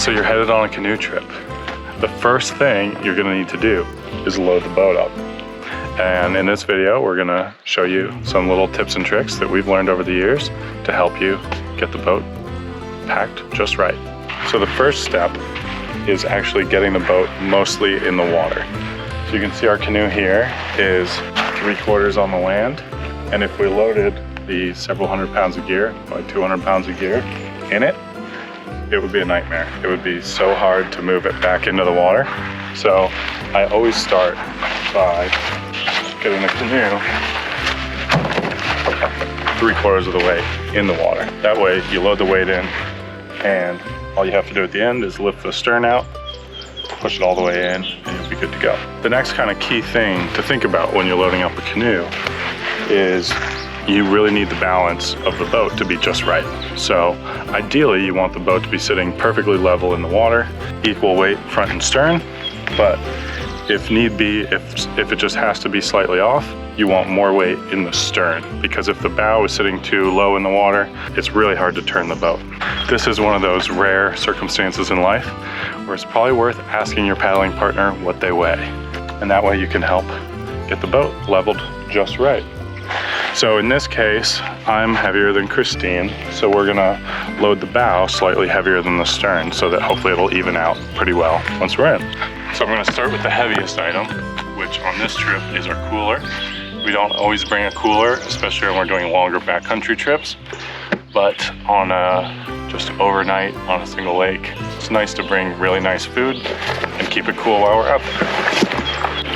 So you're headed on a canoe trip. The first thing you're gonna need to do is load the boat up. And in this video, we're gonna show you some little tips and tricks that we've learned over the years to help you get the boat packed just right. So the first step is actually getting the boat mostly in the water. So you can see our canoe here is 3/4 on the land. And if we loaded the several hundred pounds of gear, like 200 pounds of gear in it, it would be a nightmare. It would be so hard to move it back into the water. So I always start by getting the canoe 3/4 of the way in the water. That way you load the weight in and all you have to do at the end is lift the stern out, push it all the way in, and you'll be good to go. The next kind of key thing to think about when you're loading up a canoe is you really need the balance of the boat to be just right. So ideally you want the boat to be sitting perfectly level in the water, equal weight front and stern, but if need be, if it just has to be slightly off, you want more weight in the stern, because if the bow is sitting too low in the water, it's really hard to turn the boat. This is one of those rare circumstances in life where it's probably worth asking your paddling partner what they weigh. And that way you can help get the boat leveled just right. So in this case, I'm heavier than Christine, so we're gonna load the bow slightly heavier than the stern so that hopefully it'll even out pretty well once we're in. So I'm gonna start with the heaviest item, which on this trip is our cooler. We don't always bring a cooler, especially when we're doing longer backcountry trips, but on just overnight on a single lake, it's nice to bring really nice food and keep it cool while we're out there.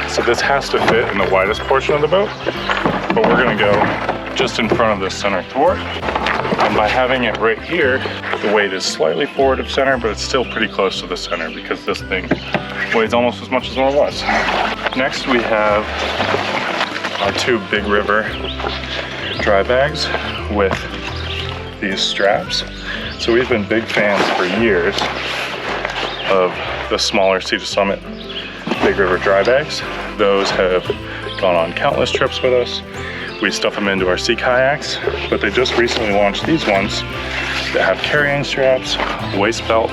So this has to fit in the widest portion of the boat, but we're gonna go just in front of the center thwart. And by having it right here, the weight is slightly forward of center, but it's still pretty close to the center because this thing weighs almost as much as what it was. Next we have our 2 Big River dry bags with these straps. So we've been big fans for years of the smaller Sea to Summit Big River dry bags. Those have gone on countless trips with us. We stuff them into our sea kayaks, but they just recently launched these ones that have carrying straps, waist belt,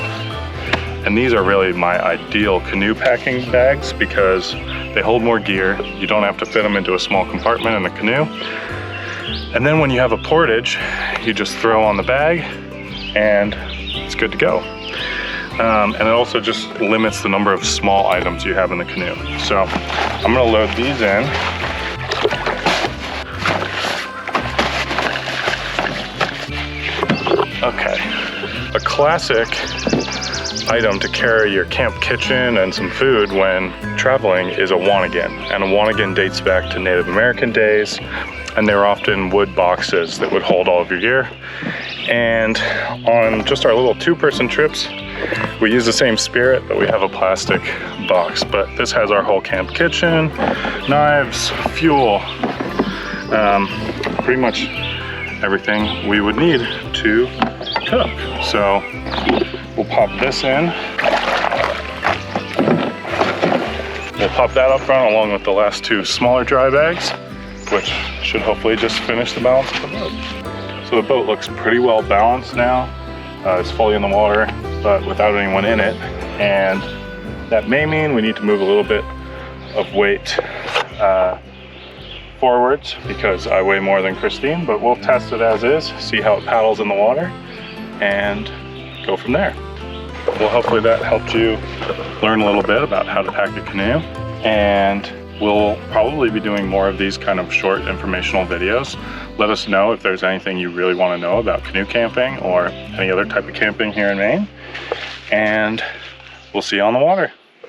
and these are really my ideal canoe packing bags because they hold more gear. You don't have to fit them into a small compartment in the canoe. And then when you have a portage, you just throw on the bag and it's good to go. And it also just limits the number of small items you have in the canoe. So I'm gonna load these in. Okay, a classic item to carry your camp kitchen and some food when traveling is a wanigan. And a wanigan dates back to Native American days, and they're often wood boxes that would hold all of your gear. And on just our little 2-person trips, we use the same spirit, but we have a plastic box. But this has our whole camp kitchen, knives, fuel, pretty much everything we would need to cook. So we'll pop this in. We'll pop that up front along with the last 2 smaller dry bags, which should hopefully just finish the balance of the boat. So the boat looks pretty well balanced now. It's fully in the water, but without anyone in it. And that may mean we need to move a little bit of weight forwards because I weigh more than Christine, but we'll test it as is, see how it paddles in the water, and go from there. Well, hopefully that helped you learn a little bit about how to pack a canoe, and we'll probably be doing more of these kind of short informational videos. Let us know if there's anything you really want to know about canoe camping or any other type of camping here in Maine, and we'll see you on the water.